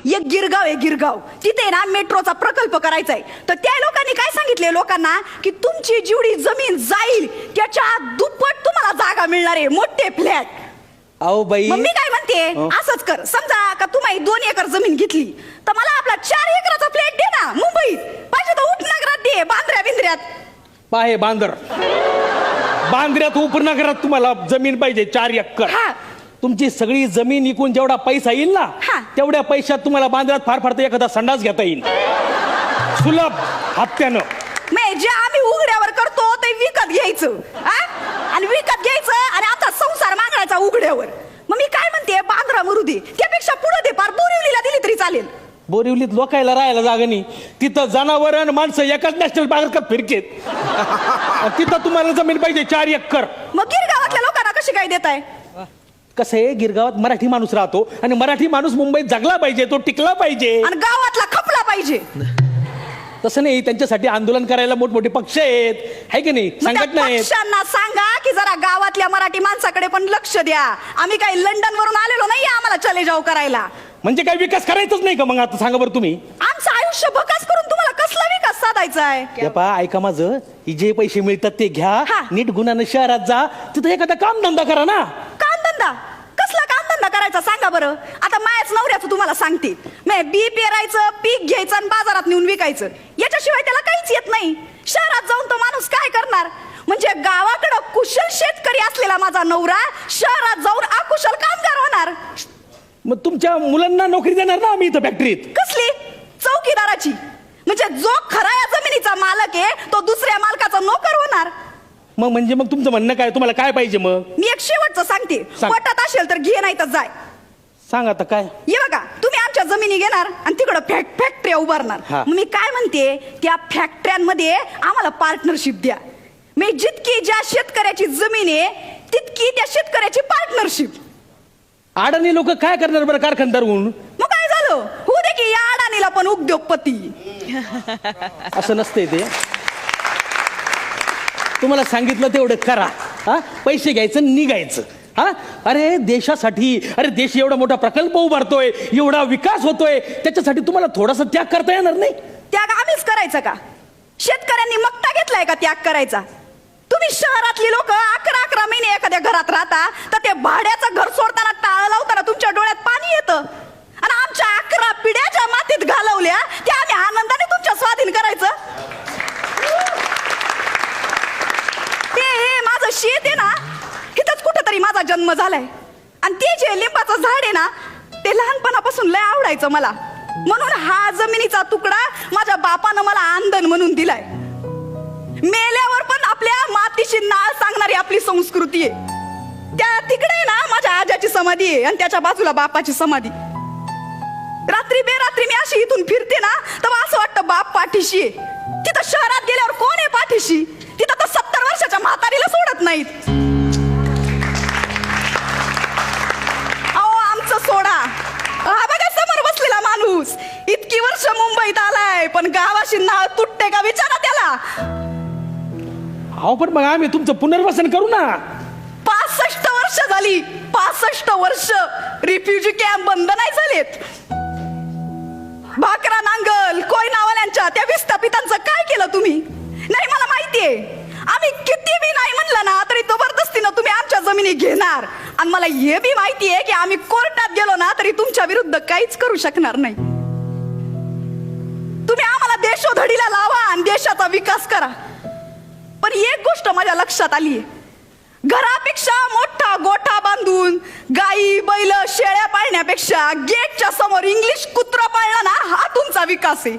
एक गिरगाव आहे गिरगाव, तिथे ना मेट्रोचा प्रकल्प करायचा आहे. तर त्या लोकांनी काय सांगितले लोकांना की तुमची जेवढी जमीन जाईल त्याच्या दुप्पट तुम्हाला जागा मिळणार आहे, मोठे फ्लॅट. अहो बाई, मग मी काय म्हणते, असंच कर. समजा का तुम्ही 2 एकर जमीन घेतली तर मला आपला 4 एकराचा फ्लॅट दे ना मुंबईत, पाहिजे तर उपनगरात दे, बांद्र्या बिंद्र्यात. पाहे बांद्र्यात उपनगरात तुम्हाला जमीन पाहिजे 4 एकर. तुमची सगळी जमीन विकून जेवढा पैसा येईल ना तेवढ्या पैशात तुम्हाला बांद्र्यात फार फार तर एखादा संडास घेता येईल सुलभ हप्त्यानं. जे आम्ही उघड्यावर करतो ते विकत घ्यायचं आणि विकत घ्यायचं आणि आता संसार मागायचा उघड्यावर. मग मी काय म्हणते, बांद्रा मरू दे, त्यापेक्षा पुढे दे, पार बोरिवलीला दिली तरी चालेल. बोरिवलीत लोकायला राहायला जागा नाही, तिथं जनावर आणि माणसं एकाच नॅशनल पार्कात फिरकेत. तिथं तुम्हाला जमीन पाहिजे 4 एकर. मग गिरगावातल्या लोकांना कशी काय देताय? कसं आहे, गिरगावात मराठी माणूस राहतो आणि मराठी माणूस मुंबईत जगला पाहिजे, तो टिकला पाहिजे आणि गावातला खपला पाहिजे. तसं नाही, त्यांच्यासाठी आंदोलन करायला मोठमोठे पक्ष आहेत, आहे की नाही, संघटना आहेत. पक्षांना सांगा की जरा गावातल्या मराठी माणसाकडे पण लक्ष द्या. आम्ही काही लंडन वरून आलेलो नाही आम्हाला चले जाऊ करायला. म्हणजे काय विकास करायचाच नाही का मग? आता सांगा बरं तुम्ही. आमचं आयुष्य बकास करून तुम्हाला कसला विकास साधायचा आहे? ऐका माझं, जे पैसे मिळतात ते घ्या, नीट गुणानं शहरात जा, तिथं एखादा कामधंदा करा ना. कामधंदा? कसला कामधंदा करायचा सांगा बरं. आता मायाच नवऱ्याचं तुम्हाला सांगते, बी पेरायचं, पीक घ्यायचं आणि बाजारात नेऊन विकायचं, याच्याशिवाय त्याला काहीच येत नाही. शहरात जाऊन तो माणूस काय करणार? म्हणजे गावाकडं कुशल शेतकरी असलेला माझा नवरा शहरात जाऊन अकुशल कामगार होणार. मग तुमच्या मुलांना नोकरी देणार ना आम्ही इथं फॅक्टरीत? कसली? चौकीदाराची. म्हणजे जो खरा या जमिनीचा मालक आहे तो दुसऱ्या मालकाचा नोकर होणार. मग म्हणजे मग तुमचं म्हणणं काय? तुम्हाला काय पाहिजे मग? मी एक शेवटचं सांगते, पोटात असेल तर घे, नाही तर जाय. सांग आता काय. ये बघा, तुम्ही आमच्या जमिनी घेणार आणि तिकडं फॅक्टऱ्या उभारणार. मी काय म्हणते, त्या फॅक्टऱ्यांमध्ये आम्हाला पार्टनरशिप द्या. मी जितकी ज्या शेतकऱ्याची जमीन आहे तितकी त्या शेतकऱ्याची पार्टनरशिप. अडाणी लोक काय करणार बरं कारखानदार होऊन? मग काय झालं, होऊ दे की या अडाणीला पण उद्योगपती. असं नसतंय ते. तुम्हाला सांगितलं तेवढं करा. पैसे घ्यायचं, निघायचं. अरे देशासाठी, अरे देश एवढा मोठा प्रकल्प उभारतोय, एवढा विकास होतोय, त्याच्यासाठी तुम्हाला थोडासा त्याग करता येणार नाही? त्याग आम्हीच करायचा का? शेतकऱ्यांनी मक्ता घेतलाय का त्याग करायचा? तुम्ही शहरातली लोक 11 महिने एखाद्या घरात राहता तर ते भाड्याचं घर सोडताना, टाळ लावताना तुमच्या डोळ्यात पाणी येतं. आणि आमच्या 11 पिढ्या ज्या मातीत घालवल्या त्या आम्ही आनंदाने तुमच्या स्वाधीन करायचं. ते माझं शेत आहे ना, इथंच कुठंतरी माझा जन्म झालाय. आणि ते जे लिंबाचं झाड आहे ना, ते लहानपणापासून लय आवडायचं मला. म्हणून हा जमिनीचा तुकडा माझ्या बापानं मला आंदण म्हणून दिलाय. मेल्यावर पण आपल्या मातीशी नाळ सांगणारी आपली संस्कृती आहे. त्या तिकडे ना माझ्या आजाची समाधी आहे आणि त्याच्या बाजूला बापाची समाधी. रात्री बेरात्री मी अशी इथून फिरते ना तेव्हा असं वाटतं बाप पाठीशी आहे. तिथं शहरात गेल्यावर कोण आहे पाठीशी? तिथं तर 70 वर्षाच्या म्हातारीला सोडत नाहीत. अहो आमचं सोडा, हा बघा समोर बसलेला माणूस इतकी वर्ष मुंबईत आलाय पण गावाशी नाळ तुटते का विचारा त्याला. अहो पण मग आम्ही तुमचं पुनर्वसन करू ना. 65 वर्ष झाली, 65 वर्ष रिफ्युजी कॅम्प बंद नाही झालेत. भाकरा नांगल कोय नावाल्यांच्या त्या विस्थापितांचं काय केलं तुम्ही? नाही मला माहितीये, आम्ही किती बी नाही म्हणलं ना तरी जबरदस्तीनं तुम्ही आमच्या जमिनी घेणार. आणि मला हे बी माहितीये की आम्ही कोर्टात गेलो ना तरी तुमच्या विरुद्ध काहीच करू शकणार नाही. तुम्ही आम्हाला देशोधडीला लावा आणि देशाचा विकास करा. पण एक गोष्ट माझ्या लक्षात आलीये, घरापेक्षा मोठा गोठा बांधून गाई बैल शेळ्या पाळण्यापेक्षा गेटच्या समोर इंग्लिश कुत्रा पाळणं ना हा तुमचा विकास आहे.